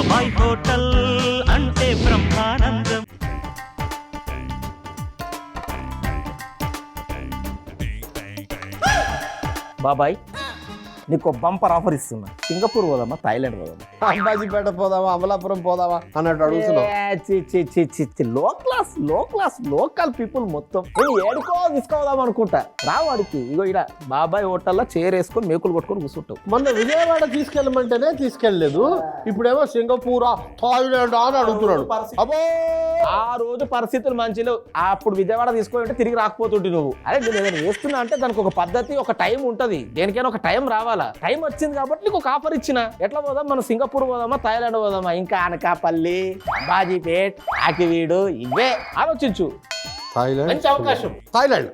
బాబాయ్ హోటల్ అంటే బ్రహ్మానందం. బాబాయ్ నీకు బంపర్ ఆఫర్ ఇస్తున్నా. సింగపూర్ పోదామా, థాయిలాండ్ పోదామా? అంబాజీపేట పోదామా, అమలాపురం పోదామా అన్నట్టు అడుగుతున్నావు. లోకల్ పీపుల్ మొత్తం నేను ఏడుకో తీసుకోదాం అనుకుంటా. రావాడికి ఇగో ఇక్కడ బాబాయ్ హోటల్లో చైర్ వేసుకొని మేకులు కొట్టుకొని కూర్చుంటావు. మొన్న విజయవాడ తీసుకెళ్ళమంటేనే తీసుకెళ్ళలేదు, ఇప్పుడేమో సింగపూరా థాయిలాండ్ అని అడుగుతున్నాడు. అబ్బో ఆ రోజు పరిస్థితులు మంచిలో అప్పుడు విజయవాడ తీసుకొని తిరిగి రాకపోతుంటే నువ్వు అరే నేను ఏదైనా వేస్తున్నా అంటే దానికి ఒక పద్ధతి, ఒక టైం ఉంటది. దేనికైనా ఒక టైం రావాలా. టైం వచ్చింది కాబట్టి నీకు ఒక ఆఫర్ ఇచ్చిన. ఎట్లా పోదాం మనం? సింగపూర్ పోదామా, థాయిలాండ్ పోదామా, ఇంకా అనకాపల్లి, బాజీపేట్, ఆకివీడు, ఇవే ఆలోచించు. థాయిలాండ్ మంచి అవకాశం. థాయిలాండ్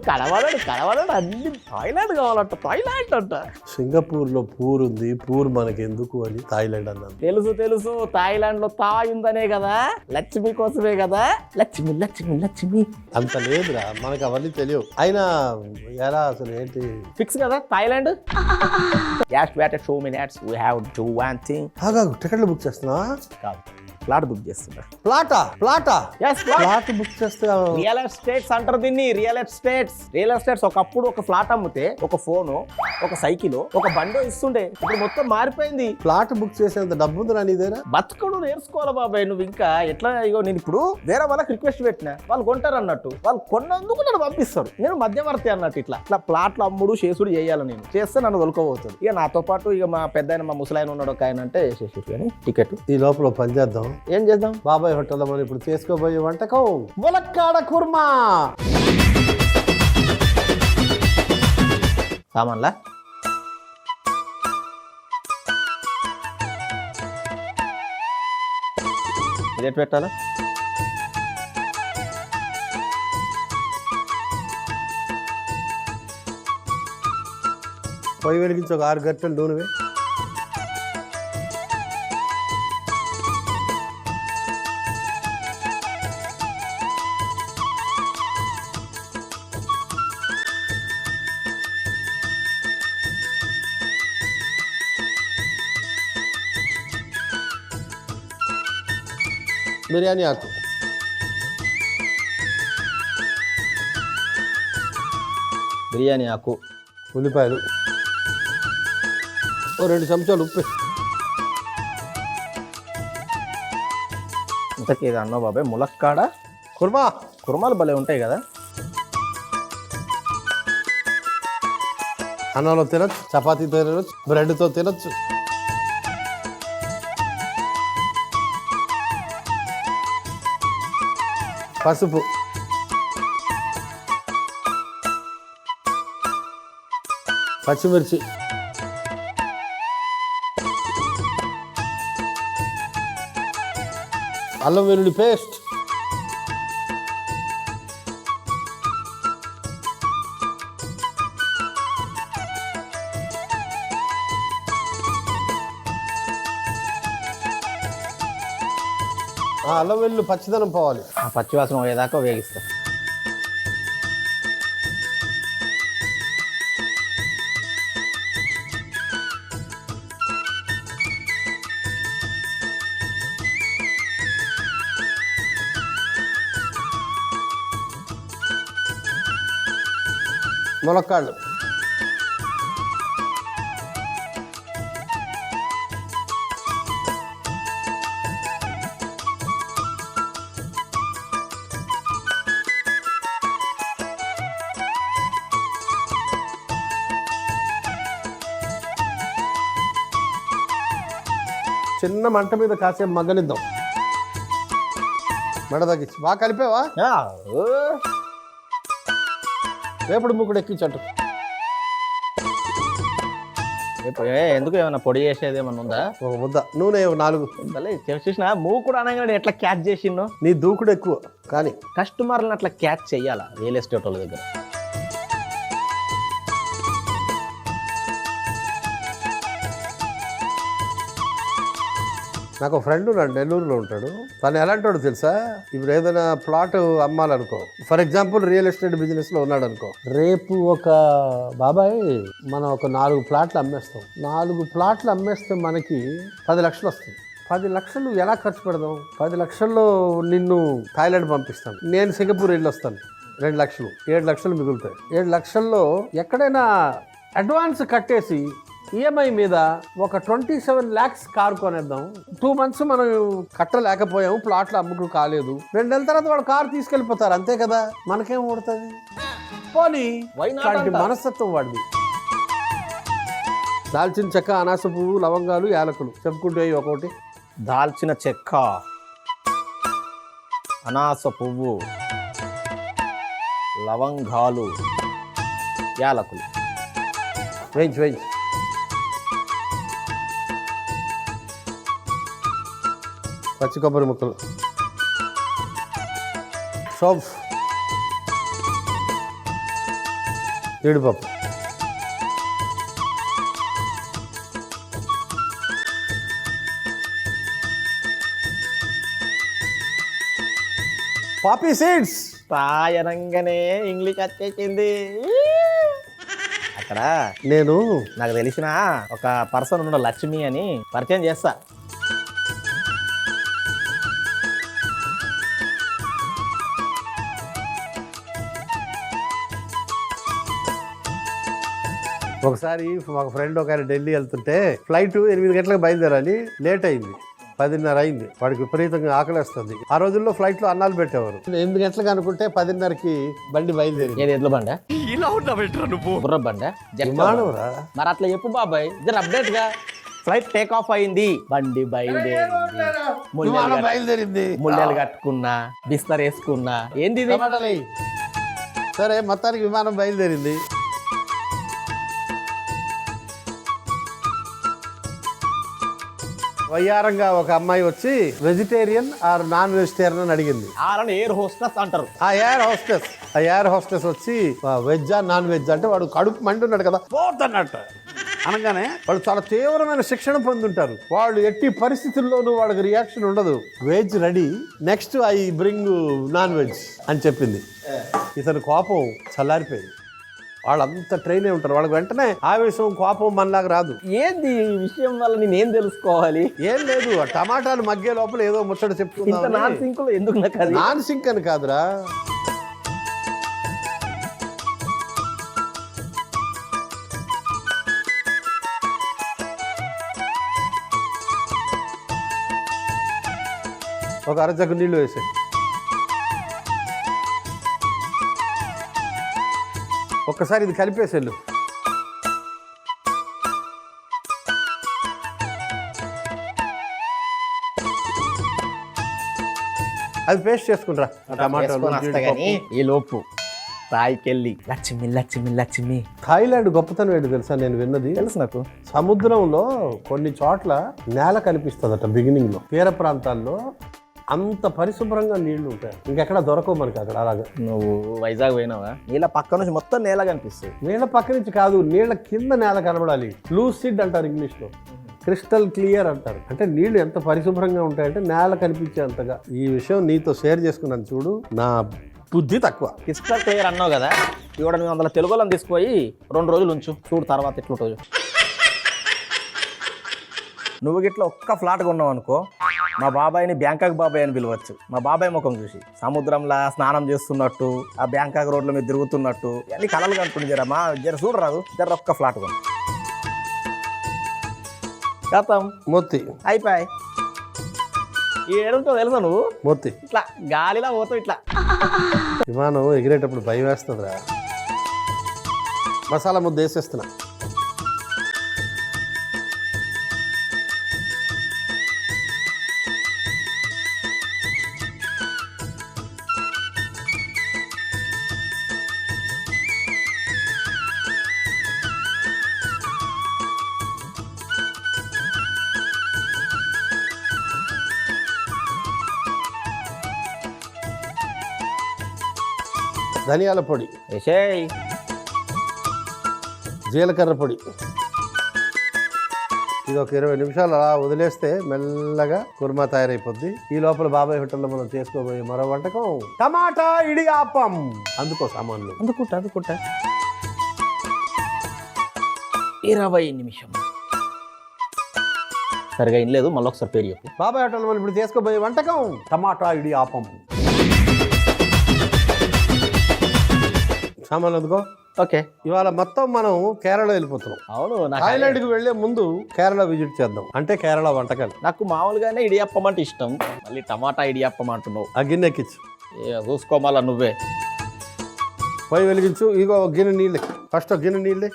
కలవాడు అన్ని థాయిలాండ్ కావాలంట. థాయిలాండ్ అంట. సింగపూర్ లో పూర్ ఉంది, పూర్ మనకి ఎందుకు అని థాయిలాండ్ అన్నాను. తెలుసు థాయిలాండ్ లో తా ఉందనే కదా, లక్ష్మి కోసమే కదా. లక్ష్మి లక్ష్మి లక్ష్మి అంత లేదురా, మనకు అవన్నీ తెలియవు. అయినా ఎలా అసలు ఏంటి ఫిక్స్ కదా Thailand. Show minutes we have to one thing. టికెట్లు బుక్ చేస్తున్నా కాదు, ఫ్లాట్ బుక్ చేస్తున్నా. ఫ్లాట్ బుక్ చేస్తే రియల్ ఎస్టేట్స్ అంటారు దీన్ని. రియల్ ఎస్టేట్స్ ఒకప్పుడు ఒక ఫ్లాట్ అమ్మితే ఒక ఫోను, ఒక సైకిల్, ఒక బండో ఇస్తుండే. ఇప్పుడు మొత్తం మారిపోయింది. ఫ్లాట్ బుక్ చేసేంత డబ్బు ఉందిరా నీదేనా? బతుకుడు నేర్చుకోవాలి బాబాయ్ నువ్వు. ఇంకా ఎట్లా ఇగో నేను ఇప్పుడు వేరే వాళ్ళకి రిక్వెస్ట్ పెట్టినా, వాళ్ళు కొంటారు అన్నట్టు. వాళ్ళు కొన్నందుకు నన్ను పంపిస్తారు. నేను మధ్యవర్తి అన్నట్టు. ఇట్లా ప్లాట్లు అమ్ముడు చేసుడు చేయాలి. నేను చేస్తే నన్ను దొరకబోతుంది. ఇక నాతో పాటు ఇక మా పెద్ద మా ముసలాయన ఉన్నాడు ఒక ఆయన అంటే వేసేసి కానీ టికెట్. ఈ లోపల పని చేద్దాం. ఏం చేద్దాం? బాబాయ్ హోటల్లో మనం ఇప్పుడు చేసుకోబోయే వంటకం ములక్కాడ కుర్మా. సామాన్లా ఇదేట్ పెట్టాలా? పొయ్యి వెలిగించి ఒక 6 గంటలు నూనె. బిర్యానీ ఆకు, బిర్యానీ ఆకు, ఉల్లిపాయలు, 2 చెంచాలు ఉప్పు. ఇంతకీ ఇది అన్నావు బాబాయ్ ములక్కాడ కుర్మా. కుర్మాలు భలే ఉంటాయి కదా. అన్నంలో తినచ్చు, చపాతీతో తినచ్చు, బ్రెడ్తో తినచ్చు. పసుపు, పచ్చిమిర్చి, అల్లం వెల్లుల్లి పేస్ట్, అల్లం వెల్లుల్లి పచ్చిదనం పోవాలి. ఆ పచ్చివాసన పోయేదాకా వేగిస్తా. ములక్కాళ్ళు, చిన్న మంట మీద కాసేపు మగ్గనిద్దాం. మంట తగ్గించి బాగా కలిపేవా? వేపుడు ముక్కుడు ఎక్కించట్టు. ఎందుకు ఏమన్నా పొడి చేసేది ఏమన్నా ఉందా? ఒక ముద్ద నూనె 4. చూసిన మూవ్ కూడా అనగానే ఎట్లా క్యాచ్ చేసిండు. నీ దూకుడు ఎక్కువ కానీ కస్టమర్లను అట్లా క్యాచ్ చెయ్యాలా రియల్ ఎస్టేట్ వాళ్ళ దగ్గర. నాకు ఒక ఫ్రెండ్ ఉన్నాడు, నెల్లూరులో ఉంటాడు. తను ఎలాంటాడు తెలుసా? ఇప్పుడు ఏదైనా ప్లాట్ అమ్మాలనుకో, for example real estate business లో ఉన్నాడు అనుకో, రేపు ఒక బాబాయ్ మనం ఒక 4 ప్లాట్లు అమ్మేస్తాం. 4 ప్లాట్లు అమ్మేస్తే మనకి 10 లక్షలు వస్తుంది. 10 లక్షలు ఎలా ఖర్చు పెడదాం? 10 లక్షల్లో నిన్ను థాయిలాండ్ పంపిస్తాను, నేను సింగపూర్ వెళ్ళి వస్తాను. 2 లక్షలు, 7 లక్షలు మిగులుతాయి. 7 లక్షల్లో ఎక్కడైనా అడ్వాన్స్ కట్టేసి ఈఎంఐ మీద ఒక 27 lakhs కారు కొనేద్దాం. 2 months మనం కట్టలేకపోయాము, ప్లాట్లు అమ్ముకు కాలేదు. 2 నెలల తర్వాత వాడు కారు తీసుకెళ్ళిపోతారు, అంతే కదా. మనకేం ఊడుతుంది? పోనీ ఇలాంటి మనస్తత్వం వాడిది. దాల్చిన చెక్క, అనాస పువ్వు, లవంగాలు, యాలకులు చెప్పుకుంటే ఒకటి. దాల్చిన చెక్క, అనాస పువ్వు, లవంగాలు, యాలకులు. వేయించి పచ్చి కొబ్బరి ముక్కలు, సోప్, జీడిపప్పు, పాపీ సీడ్స్. తాయనంగానే ఇంగ్లీష్ వచ్చేసింది. అక్కడ నేను నాకు తెలిసిన ఒక పర్సన్ ఉన్న లక్ష్మి అని పరిచయం చేస్తా. ఒకసారి మాకు ఫ్రెండ్ ఒక ఆయన ఢిల్లీ వెళ్తుంటే ఫ్లైట్ 8 గంటలకు బయలుదేరాలి, లేట్ అయింది. 10:30 అయింది. వాడికి విపరీతంగా ఆకలేస్తుంది. ఆ రోజుల్లో ఫ్లైట్ లో అన్నాలు పెట్టేవారు. 8 గంటలకు అనుకుంటే 10:30కి బండి బయలుదేరింది. ఏది ఎడ్ల బండ, ఇలా ఉన్నావేంట్రా నువ్వు? గుర్ర బండ, విమానంరా. మరి అట్లా చెప్పు బాబాయ్, జర అప్డేట్ గా. ఫ్లైట్ టేక్ ఆఫ్ అయింది, బండి బయలుదేరింది, విమానం బయలుదేరింది, ముళ్ళలు కట్టుకున్నా, బిస్తర్ వేసుకున్నా. ఏంది ఇది? టమాటాలు వేయి. సరే, మొత్తానికి విమానం బయలుదేరింది. వయ్యారంగా ఒక అమ్మాయి వచ్చి వెజిటేరియన్ ఆర్ నాన్ వెజిటేరియన్ అని అడిగింది. ఆరని ఎయిర్ హోస్టెస్ అంటారు. ఆ ఎయిర్ హోస్టెస్ వచ్చి వెజ్జా నాన్ వెజ్ అంటే వాడు కడుపు మండున్నాడు కదా, పోతన్నట్టు అనగానే వాళ్ళు చాలా తీవ్రమైన శిక్షణ పొందుంటారు. వాళ్ళు ఎట్టి పరిస్థితుల్లోనూ వాళ్ళకి రియాక్షన్ ఉండదు. Veg ready, next I bring non veg అని చెప్పింది. ఇతని కోపం చల్లారిపోయింది. వాళ్ళంతా ట్రైన్ అయి ఉంటారు, వాళ్ళకి వెంటనే ఆవేశం, కోపం మనలాగా రాదు. ఏంది ఈ విషయం వల్ల నేనేం తెలుసుకోవాలి? ఏం లేదు, ఆ టమాటాలు మగ్గే లోపల ఏదో ముచ్చట చెప్పుకుందాం. నాన్ సింక్ లో ఎందుకు నాకు అది? నాన్ సింక్ అని కాదురా, ఒక అరజగ్గు నీళ్లు వేసాయి. ఒక్కసారి ఇది కలిపేసేళ్ళు. అది పేస్ట్ చేసుకుంటారా టమాటా. ఈ లోపు తాయికెళ్ళి లక్ష్మి. థాయిలాండ్ గొప్పతనం ఏంటి తెలుసా? నేను విన్నది తెలుసు నాకు. సముద్రంలో కొన్ని చోట్ల నేల కనిపిస్తుందట బిగినింగ్ లో. తీర ప్రాంతాల్లో అంత పరిశుభ్రంగా నీళ్లు ఉంటాయి, ఇంకెక్కడ దొరకవు మనకి అక్కడ. అలాగా నువ్వు వైజాగ్ పోయినావా? నీళ్ళ పక్క నుంచి మొత్తం నేల కనిపిస్తుంది. నీళ్ళ పక్క నుంచి కాదు, నీళ్ళ కింద నేల కనబడాలి. లూసిడ్ అంటారు ఇంగ్లీష్ లో, క్రిస్టల్ క్లియర్ అంటారు. అంటే నీళ్లు ఎంత పరిశుభ్రంగా ఉంటాయంటే నేల కనిపించేంతగా. ఈ విషయం నీతో షేర్ చేసుకున్నాను చూడు, నా బుద్ధి తక్కువ. క్రిస్టల్ క్లియర్ అన్నావు కదా, 700 తెలుగులను తీసుకుపోయి 2 రోజులు ఉంచు, చూడు తర్వాత ఎట్లుంటుంది. నువ్వు గిట్లా ఒక్క ఫ్లాట్ కొన్నావు అనుకో, మా బాబాయ్ని బ్యాంకాక్ బాబాయ్ అని పిలవచ్చు. మా బాబాయ్ ముఖం చూసి సముద్రంలో స్నానం చేస్తున్నట్టు, ఆ బ్యాంకాక్ రోడ్ల మీద తిరుగుతున్నట్టు అన్ని కలలు కనుక్కుంది. జర చూడరాదు, జర ఒక్క ఫ్లాట్ కొను. గతం మొత్తి అయిపోయి. ఈ ఏడుంటో తెలుసా నువ్వు? మొత్తి ఇట్లా గాలిలా పోతావు ఇట్లా. విమానం ఎగిరేటప్పుడు భయం వేస్తుందిరా. మసాలా ముద్ద వేసేస్తున్నా. ధనియాల పొడి, జీలకర్ర పొడి, ఇది ఒక 20 నిమిషాలు అలా వదిలేస్తే మెల్లగా కుర్మా తయారైపోద్ది. ఈ లోపల బాబాయ్ హోటల్లో మనం చేసుకోబోయే మరో వంటకం టమాటా ఇడియాప్పం. అందుకో సామాన్లు అందుకుంటా 20 నిమిషం సరిగా ఏం లేదు. మళ్ళీ ఒకసారి పేరు చెప్పు. బాబాయ్ హోటల్లో మనం ఇప్పుడు చేసుకోబోయే వంటకం టమాటా ఇడియాప్పం. సామాన్లు అందుకో. ఓకే, ఇవాళ మొత్తం మనం కేరళ వెళ్ళిపోతున్నాం. అవును. థాయిలాండ్కి వెళ్లే ముందు కేరళ విజిట్ చేద్దాం, అంటే కేరళ వంటకాలు. నాకు మామూలుగానే ఇడియప్పం అంటే ఇష్టం, మళ్ళీ టమాటా ఇడియప్పం అంటున్నావు. ఆ గిన్నె ఎక్కించు, చూసుకోమాలా నువ్వే. పొయ్యి వెలిగించు. ఇగో గిన్నె నీళ్ళే, ఫస్ట్ ఒక గిన్నె నీళ్ళే.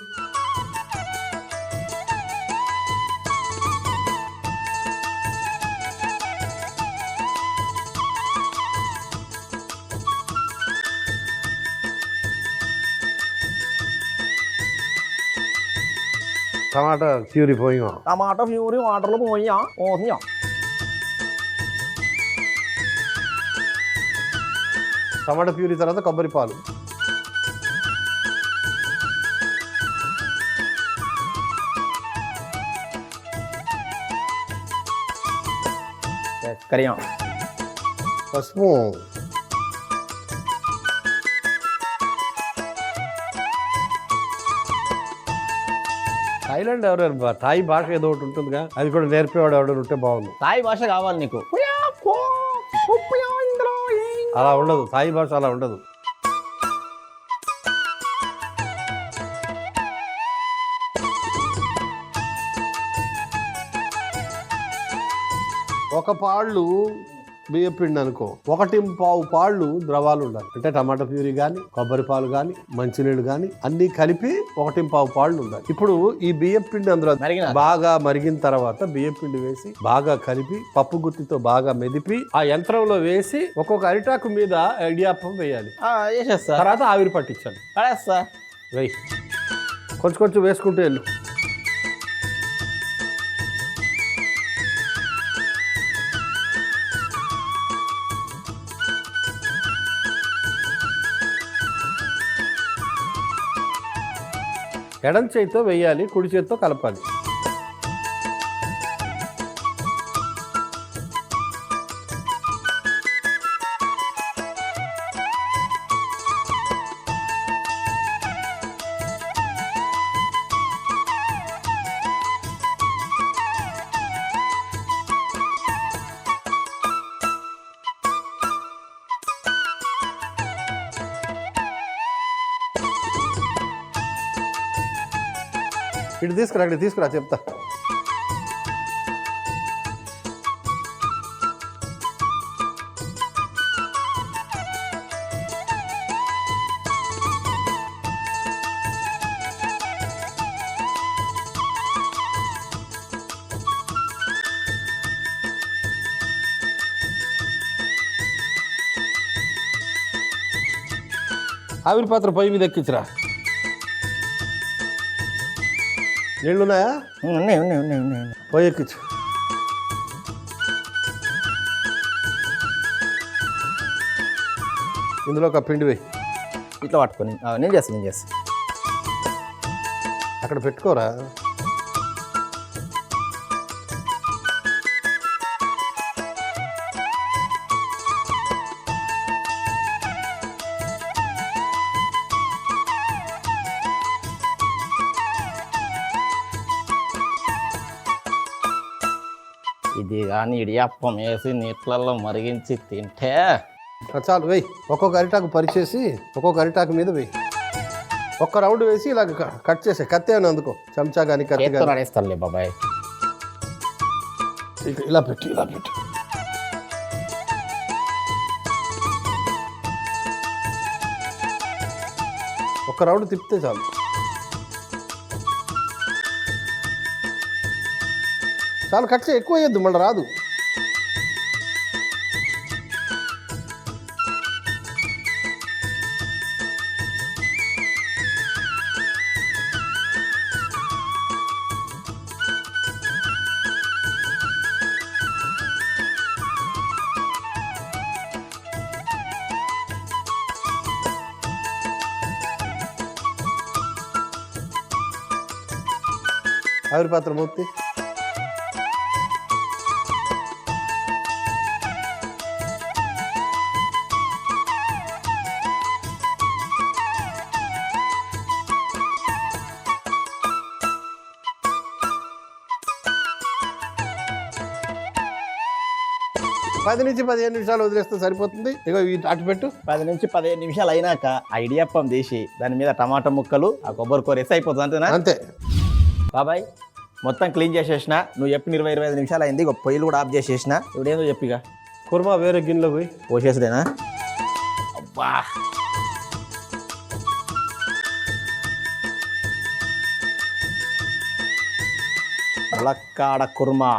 టమాటా ప్యూరీ పోయా, టమాటా ప్యూరీ వాటర్లో పోయా. టమాటా ప్యూరీ తర్వాత కొబ్బరి పాలు, కరియా, పసుపు, థాయిలాండ్ ఎవరు థాయి భాష ఏదో ఒకటి ఉంటుందిగా, అది కూడా నేర్పేవాడు ఎవడు ఉంటే బాగుంది. థాయ్ భాష కావాలి నీకు. అలా ఉండదు, థాయి భాష అలా ఉండదు. ఒక పాళ్ళు బియ్యం పిండి అనుకో, 1.5 పాళ్ళు ద్రవాలు ఉండాలి. అంటే టమాటా ప్యూరీ కానీ, కొబ్బరి పాలు కానీ, మంచినీళ్ళు కానీ అన్నీ కలిపి 1.5 పాళ్ళు ఉండాలి. ఇప్పుడు ఈ బియ్యం పిండి అందులో బాగా మరిగిన తర్వాత బియ్యం పిండి వేసి బాగా కలిపి పప్పు గుత్తితో బాగా మెదిపి ఆ యంత్రంలో వేసి ఒక్కొక్క అరిటాకు మీద ఇడియాప్పం వేయాలి. తర్వాత ఆవిరి పట్టించాలి. వెయ్యి, కొంచెం కొంచెం వేసుకుంటూ వెళ్ళు. ఎడం చేతితో వేయాలి, కుడి చేతితో కలపాలి. ఇటు తీసుకురా, అక్కడ తీసుకురా, చెప్తా. ఆవిరి పాత్ర పొయ్యి మీద ఎక్కించరా. నీళ్ళున్నాయా? పొయ్యి ఎక్కించు. ఇందులో ఒక పిండి వేయి. ఇట్లా పట్టుకొని నేను చేస్తాను. అక్కడ పెట్టుకోరా. ఇది కానీ ఇడియప్పం వేసి నీళ్ళల్లో మరిగించి తింటే చాలు, వెయ్యి. ఒక్కొక్క అరిటాకు పరిచేసి ఒక్కొక్క అరిటాకు మీద వెయ్యి. ఒక్క రౌండ్ వేసి ఇలా కట్ చేసే కత్తి అని అందుకో, చెంచా కానీ కత్తి కానీ నడేస్తానులే బాబాయ్. ఇలా పెట్టు, ఇలా పెట్టు. ఒక్క రౌండ్ తిప్పితే చాలు. చాలా కట్ చేయి, ఎక్కువ వేయద్దు, మళ్ళీ రాదు. ఆవిరి పాత్ర మూర్తి 10 నుంచి 15 నిమిషాలు వదిలేస్తే సరిపోతుంది. ఇగో అటు పెట్టు. 10 నుంచి 15 నిమిషాలు అయినాక ఆ ఇడియప్పం తీసి దాని మీద టమాటా ముక్కలు ఆ కొబ్బరి కూర వేసి అయిపోతుంది అంతేనా? అంతే. బాబాయ్ మొత్తం క్లీన్ చేసేసిన. నువ్వు చెప్పిన 20-25 నిమిషాలు అయింది. ఇక పొయ్యిలు కూడా ఆఫ్ చేసేసిన. ఇప్పుడు ఏందో చెప్పిగా కుర్మా వేరే గిన్నెలో పోయి పోసేసుడేనా? అబ్బా ములక్కాడ కుర్మా.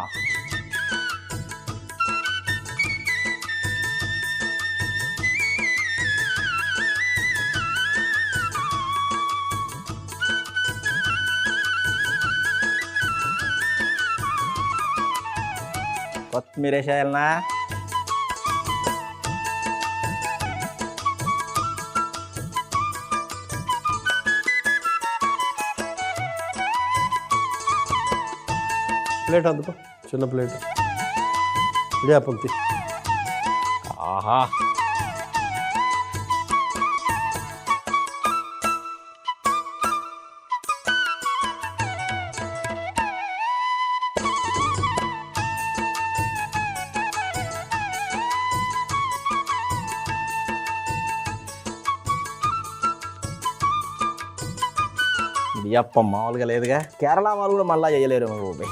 కొత్తిమీర వేసేయాలనా? ప్లేట్ అందుకో, చిన్న ప్లేట్. ఇడియాప్పం తీ. ఆహా ఇడియప్పం మామూలుగా లేదుగా. కేరళ వాళ్ళు కూడా మళ్ళా చేయలేరు బాబాయ్.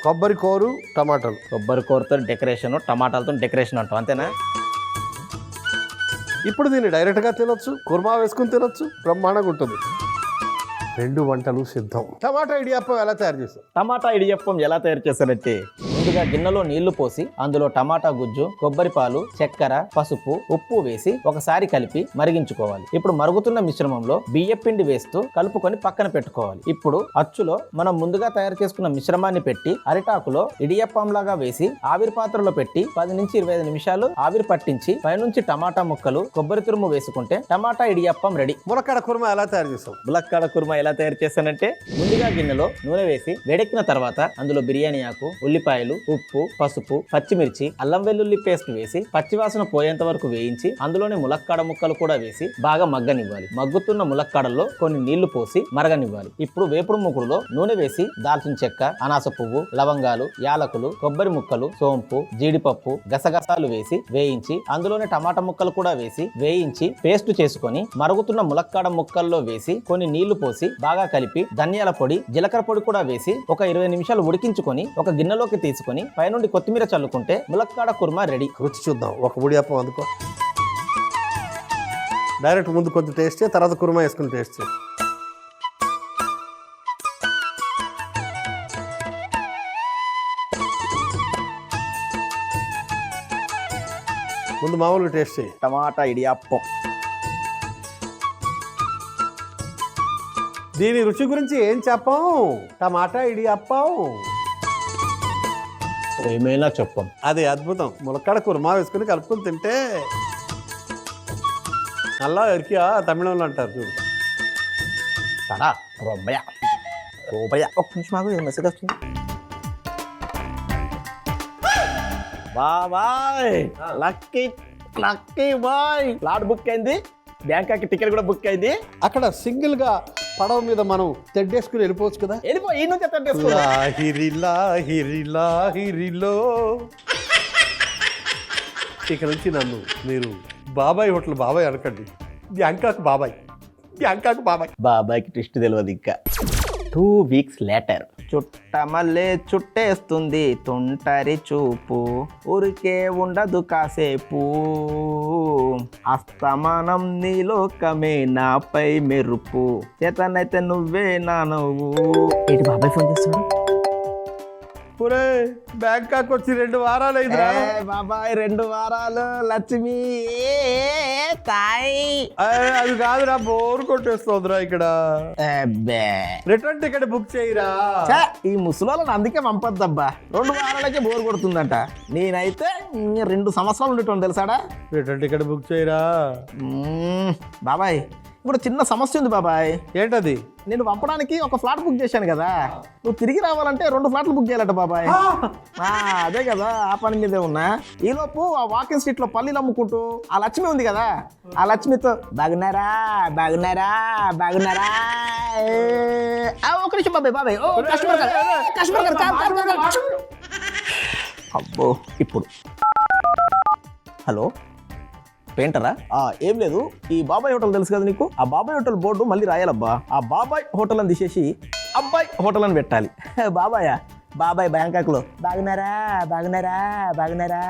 కొబ్బరి కోరు టమాటాలు. కొబ్బరి కూరతో డెకరేషన్, టమాటాలతో డెకరేషన్ అంటాం అంతేనా? ఇప్పుడు దీన్ని డైరెక్ట్గా తినొచ్చు, కుర్మా వేసుకుని తినొచ్చు, బ్రహ్మాండంగా ఉంటుంది. 2 వంటలు సిద్ధం. టమాటా ఇడియాప్పం ఎలా తయారు చేస్తాం? టమాటా ఇడియప్పం ఎలా తయారు చేస్తారంటే ముందుగా గిన్నెలో నీళ్లు పోసి అందులో టమాటా గుజ్జు, కొబ్బరి పాలు, చక్కెర, పసుపు, ఉప్పు వేసి ఒకసారి కలిపి మరిగించుకోవాలి. ఇప్పుడు మరుగుతున్న మిశ్రమంలో బియ్యం పిండి వేస్తూ కలుపుకొని పక్కన పెట్టుకోవాలి. ఇప్పుడు అచ్చులో మనం ముందుగా తయారు చేసుకున్న మిశ్రమాన్ని పెట్టి అరిటాకులో ఇడియప్పం లాగా వేసి ఆవిరి పాత్రలో పెట్టి 10 నుంచి 25 నిమిషాలు ఆవిరి పట్టించి పైనుంచి టమాటా ముక్కలు, కొబ్బరి తురుము వేసుకుంటే టమాటా ఇడియప్పం రెడీ. ములక్కాడ కుర్మా ఎలా తయారు చేస్తాం? ములక్కాడ కుర్మా ఎలా తయారు చేస్తానంటే ముందుగా గిన్నెలో నూనె వేసి వేడెక్కిన తర్వాత అందులో బిర్యానీ ఆకు, ఉల్లిపాయలు, ఉప్పు, పసుపు, పచ్చిమిర్చి, అల్లం వెల్లుల్లి పేస్ట్ వేసి పచ్చివాసన పోయేంత వరకు వేయించి అందులోనే ములక్కాడ ముక్కలు కూడా వేసి బాగా మగ్గనివ్వాలి. మగ్గుతున్న ములక్కాడల్లో కొన్ని నీళ్లు పోసి మరగనివ్వాలి. ఇప్పుడు వేపుడు ముగ్గురులో నూనె వేసి దాల్చిన చెక్క, అనాస పువ్వు, లవంగాలు, యాలకులు, కొబ్బరి ముక్కలు, సోంపు, జీడిపప్పు, గసగసాలు వేసి వేయించి అందులోనే టమాటా ముక్కలు కూడా వేసి వేయించి పేస్ట్ చేసుకొని మరుగుతున్న ములక్కాడ ముక్కల్లో వేసి కొన్ని నీళ్లు పోసి బాగా కలిపి ధనియాల పొడి, జీలకర్ర పొడి కూడా వేసి ఒక 20 నిమిషాలు ఉడికించుకొని ఒక గిన్నెలోకి తీసుకొని పైనుండి కొత్తిమీర చల్లుకుంటే ములక్కాడ కుర్మా రెడీ. రుచి చూద్దాం. ఒక ఉడియాప్పం అందుకో. డైరెక్ట్ ముందు కొంచెం టేస్ట్ చేయి, తర్వాత కుర్మా వేసుకుని టేస్ట్ చేయి. ముందు మామూలుగా టేస్ట్ చేయి. టమాటా ఇడియప్పం. దీని రుచి గురించి ఏం చెప్పం? టమాటా ఇడియప్పం ఏమైనా చెప్పం. అది అద్భుతం. ములక్కాడ కుర్మా వేసుకుని కలుపుకొని తింటే నల్లా ఎరికియా తమిళంలో అంటారు చూడు. తడా రొబ్బయ రూపాయ. ఒక్క నిమిషం మాకు మెసేజ్ వస్తుంది. Boy lucky lucky boy. Flat book అయింది, బ్యాంకాక్ టికెట్ కూడా బుక్ అయింది. అక్కడ సింగిల్ గా పడవ మీద మనం తెడ్డేసుకుని వెళ్ళిపోవచ్చు కదా. వెళ్ళిపో ఈ నుంచి లాహిరిలో ఇక నుంచి నన్ను మీరు బాబాయ్ హోటల్ బాబాయ్ అనకండి, బ్యాంకాక్ బాబాయ్, బ్యాంకాక్ బాబాయ్. బాబాయ్కి ట్విస్ట్ తెలియదు ఇంకా. 2 weeks later. చుట్టమల్లే చుట్టేస్తుంది తుంటరి చూపు, ఊరికే ఉండదు కాసేపు, అస్తమానం నీ లోకమే నాపై మెరుపు, చేతనైతే నువ్వే నా నవ్వు. ఏంటి బాబాయ్ ఫోన్ చేస్తున్నాడు? ఒరే బ్యాంకాక్ వచ్చి 2 వారాలు అయిందిరా. బాబాయ్ 2 వారాలు లక్ష్మి తాయి. అది కాదురా, బోర్ కొట్టేస్తుందిరా ఇక్కడ. రిటర్న్ టికెట్ బుక్ చేయరా. ఈ ముసలోళ్ళని అందుకే పంపొద్దబ్బా, 2 వారాలకే బోర్ కొడుతుందంట. నేనైతే 2 సంవత్సరాలు ఉండేటోని తెలుసాడా. రిటర్న్ టికెట్ బుక్ చేయరా బాబాయ్. ఇప్పుడు చిన్న సమస్య ఉంది బాబాయ్. ఏంటది? నేను పంపడానికి ఒక ఫ్లాట్ బుక్ చేశాను కదా, నువ్వు తిరిగి రావాలంటే 2 ఫ్లాట్లు బుక్ చేయాలట బాబాయ్. అదే కదా, ఆ పని మీదే ఉన్నా. ఈలోపు ఆ వాకింగ్ స్ట్రీట్ లో పల్లీలు అమ్ముకుంటూ ఆ లక్ష్మి ఉంది కదా, ఆ లక్ష్మితో బాగున్నారా బాగున్నారా బాగున్నారా ఒక నిమిషం బాబాయ్ ఓ కస్టమర్ గారు. అబ్బో ఇప్పుడు హలో పెయింటరా? ఏం లేదు, ఈ బాబాయ్ హోటల్ తెలుసు కదా నీకు, ఆ బాబాయ్ హోటల్ బోర్డు మళ్ళీ రాయాలబ్బా. ఆ బాబాయ్ హోటల్ అని తీసేసి అబ్బాయి హోటల్ అని పెట్టాలి. బాబాయ్ బాబాయ్ బ్యాంకాక్లో బాగున్నారా బాగున్నారా బాగున్నారా